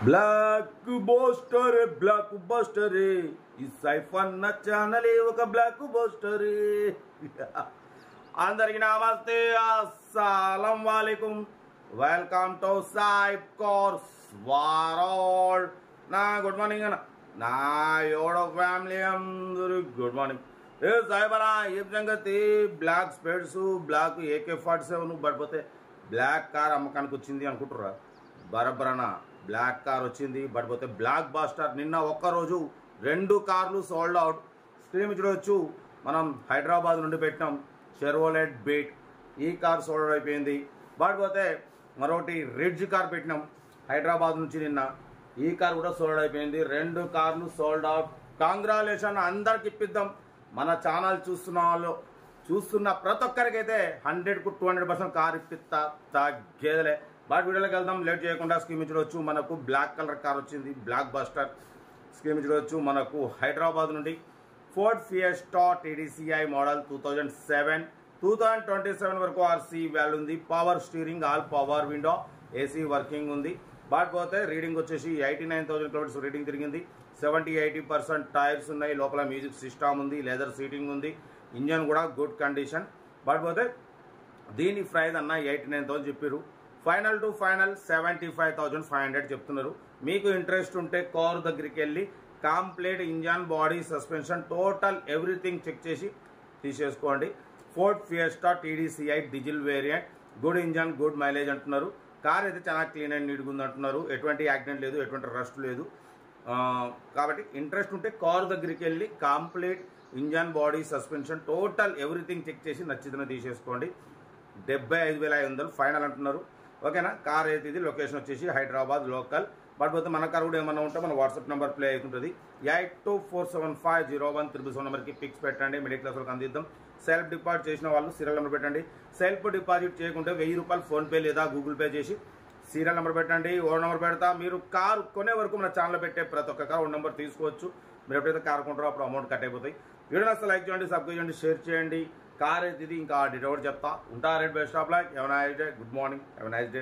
Block buster ఈ సైఫన్న channel ఒక బ్లాక్ బస్టర్. అందరికి నమస్తే, అస్సలం వాలేకుం. Welcome to Saif cars world. నా గుడ్ మార్నింగ్ అన్న, నా యోడో ఫ్యామిలీ అందరూ గుడ్ మార్నింగ్. ఏ సాయిబరా ఏం సంగతి? బ్లాక్ స్పెడ్స్, బ్లాక్ AK-47 పడిపోతే బ్లాక్ కార్ అమ్మకానికి వచ్చింది అనుకుంటుర్రా? బరబరనా బ్లాక్ కార్ వచ్చింది పడిపోతే బ్లాక్ బాస్టర్. నిన్న ఒక్కరోజు 2 కార్లు సోల్డ్ అవుట్. స్క్రీన్ చూడవచ్చు, మనం హైదరాబాద్ నుండి పెట్టినాం షెర్వోలెట్ బీట్. ఈ కార్ సోల్డ్ అయిపోయింది. పడిపోతే మరొకటి రిడ్జ్ కార్ పెట్టినాం హైదరాబాద్ నుంచి నిన్న. ఈ కార్ కూడా సోల్డ్ అయిపోయింది. 2 కార్లు సోల్డ్ అవుట్. కాంగ్రాచులేషన్, అందరికి ఇప్పిద్దాం. మన ఛానల్ చూస్తున్న ప్రతి ఒక్కరికైతే 100కు 200% కార్ ఇప్పిస్తా తగ్గేదలే. బాట్ వీడియోలోకి వెళ్దాం, లేట్ చేయకుండా. స్క్రీన్ చూడవచ్చు, మనకు బ్లాక్ కలర్ కార్ వచ్చింది, బ్లాక్ బస్టర్. స్క్రీన్ చూడవచ్చు, మనకు హైదరాబాద్ నుండి ఫోర్డ్ ఫియస్టా TDCI మోడల్ 2027 వరకు RC వాల్యూ ఉంది. Power steering, all power window, AC working ఉంది. బాట్ పోతే రీడింగ్ వచ్చేసి 89,000 కిలోమీటర్స్ రీడింగ్ తిరిగింది. 70-80% టైర్స్ ఉన్నాయి. లోపల మ్యూజిక్ సిస్టమ్ ఉంది, లెదర్ సీటింగ్ ఉంది. ఇంజన్ కూడా గుడ్ కండిషన్. బాట్ పోతే దీని ప్రైస్ అన్న 89,000 చెప్పారు. ఫైనల్ టు ఫైనల్ 75,500 చెప్తున్నారు. మీకు ఇంట్రెస్ట్ ఉంటే కార్ దగ్గరికి వెళ్ళి complete engine, body, suspension, total everything check చేసి తీసేసుకోండి. Ford Fiesta TDCI diesel variant, good engine, good mileage అంటున్నారు. కార్ అయితే చాలా క్లీన్ అండ్ నీట్గా ఉంది అంటున్నారు. ఎటువంటి యాక్సిడెంట్ లేదు, ఎటువంటి రస్ట్ లేదు. కాబట్టి ఇంట్రెస్ట్ ఉంటే కార్ దగ్గరికి వెళ్ళి complete engine, body, suspension, total everything check చేసి నచ్చితేనే తీసేసుకోండి. 75,500 ఫైనల్ అంటున్నారు. ఓకేనా? కార్ అయితే ఇది. లొకేషన్ వచ్చేసి హైదరాబాద్ లోకల్. బట్ పోతే మన కార్ కూడా ఏమన్నా ఉంటే మన వాట్సాప్ నెంబర్ ప్లే అవుతుంటుంది. 8247501377 నెంబర్కి పిక్స్ పెట్టండి. మిడిల్ క్లాస్ వాళ్ళకి అందిద్దాం. సెల్ఫ్ డిపాజిట్ చేసిన వాళ్ళు సీరియల్ నెంబర్ పెట్టండి. సెల్ఫ్ డిపాజిట్ చేయకుంటే 1000 రూపాయలు ఫోన్పే లేదా గూగుల్ పే చేసి సీరియల్ నెంబర్ పెట్టండి. ఓ నెంబర్ పెడతా. మీరు కారు కొనే వరకు మన ఛానల్లో పెట్టే ప్రతి ఒక్క కార్ ఓ నెంబర్ తీసుకోవచ్చు. మీరు ఎప్పుడైతే కార్ కొంటారో అప్పుడు అమౌంట్ కట్ అయిపోతాయి. వీడియో నచ్చితే లైక్ చేయండి, సబ్స్క్రైబ్ చేయండి, షేర్ చేయండి. కార్ అయితే ఇది. ఇంకా డీటెయిల్ చెప్తా. ఉంటా. Right, best of luck. Have a nice day. Good morning. Have a nice day.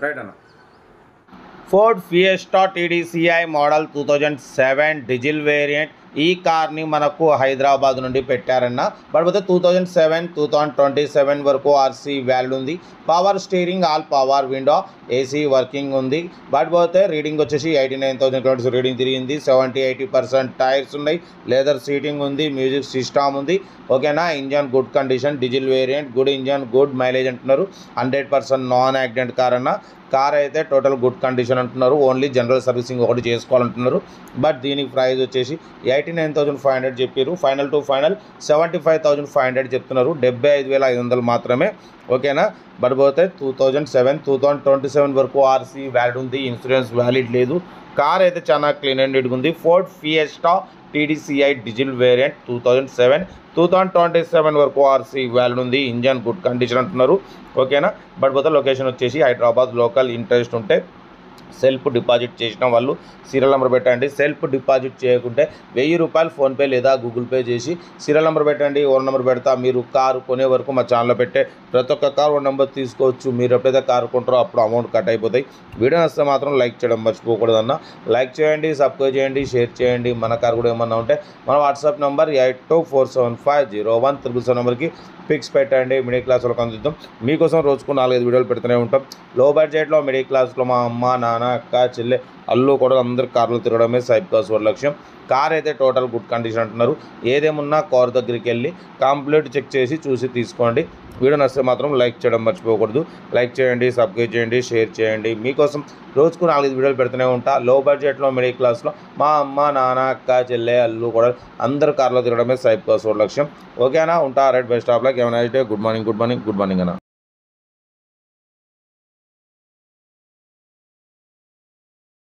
Right అన్న. Ford Fiesta TDCI model 2007 diesel variant. ఈ కార్ని మనకు హైదరాబాద్ నుండి పెట్టారన్న. పడిపోతే 2027 వరకు RC వాల్యూ ఉంది. Power steering, all power window, AC working ఉంది. పడిపోతే రీడింగ్ వచ్చేసి 89,000 కిలోమీటర్స్ రీడింగ్ తిరిగింది. 70-80% టైర్స్ ఉన్నాయి. లెదర్ సీటింగ్ ఉంది, మ్యూజిక్ సిస్టమ్ ఉంది. ఓకేనా? Engine good condition, diesel variant, good engine, good mileage అంటున్నారు. 100% నాన్ యాక్సిడెంట్ కార్ అన్న. కార్ అయితే టోటల్ గుడ్ కండిషన్ అంటున్నారు. ఓన్లీ జనరల్ సర్వీసింగ్ ఒకటి చేసుకోవాలంటున్నారు. బట్ దీనికి ప్రైస్ వచ్చేసి 89,500 చెప్పారు. ఫైనల్ టు ఫైనల్ 75,500 చెప్తున్నారు. 75,500 మాత్రమే. ఓకేనా? బట్ పోతే 2027 వరకు RC వ్యాలిడ్ ఉంది. ఇన్సూరెన్స్ వ్యాలిడ్ లేదు. కార్ అయితే చాలా క్లీన్ అండ్ నీట్గా ఉంది. Ford Fiesta TDCI diesel variant 2027 వరకు RC వ్యాలిడ్ ఉంది. ఇంజన్ గుడ్ కండిషన్ అంటున్నారు. ఓకేనా? బట్ పోతే లొకేషన్ వచ్చేసి హైదరాబాద్ లోకల్. ఇంట్రెస్ట్ ఉంటే సెల్ఫ్ డిపాజిట్ చేసిన వాళ్ళు సీరియల్ నెంబర్ పెట్టండి. సెల్ఫ్ డిపాజిట్ చేయకుంటే 1000 రూపాయలు ఫోన్పే లేదా గూగుల్ పే చేసి సీరియల్ నెంబర్ పెట్టండి. ఓన్ నెంబర్ పెడతా. మీరు కారు కొనే వరకు మా ఛానల్లో పెట్టే ప్రతి ఒక్క కార్ ఓన్ నెంబర్ తీసుకోవచ్చు. మీరు ఎప్పుడైతే కారు కొంటారో అప్పుడు అమౌంట్ కట్ అయిపోతాయి. వీడియో నచ్చితే మాత్రం లైక్ చేయడం మర్చిపోకూడదన్న. లైక్ చేయండి, సబ్స్క్రైబ్ చేయండి, షేర్ చేయండి. మన కారు కూడా ఏమన్నా ఉంటే మన వాట్సాప్ నెంబర్ 8247501377 నెంబర్కి పిక్స్ పెట్టండి. మిడిల్ క్లాస్ వాళ్ళకి అందిద్దాం. మీకోసం రోజుకు 4-5 వీడియోలు పెడుతూనే ఉంటాం. లో బడ్జెట్లో మిడిల్ క్లాస్లో మా అమ్మ, నాన్న, అక్క, చెల్లె, అల్లు కూడా అందరు కార్లు తిరగడమే సైఫ్ కార్స్ వాళ్ళ లక్ష్యం. కార్ అయితే టోటల్ గుడ్ కండిషన్ అంటున్నారు. ఏదేమున్నా కార్ దగ్గరికి వెళ్ళి కంప్లీట్ చెక్ చేసి చూసి తీసుకోండి. వీడియో నచ్చితే మాత్రం లైక్ చేయడం మర్చిపోకూడదు. లైక్ చేయండి, సబ్స్క్రైబ్ చేయండి, షేర్ చేయండి. మీకోసం రోజుకు 4-5 వీడియోలు పెడుతూనే ఉంటా. లో బడ్జెట్లో మిడిల్ క్లాస్లో మా అమ్మ, నాన్న, అక్క, చెల్లె, అల్లు కూడా అందరు కార్లో తిరగడమే సైఫ్ కార్స్ వాళ్ళ లక్ష్యం. ఓకేనా? ఉంటా. Right, best of luck. Have a nice day. Good morning, good morning, good morning అన్న.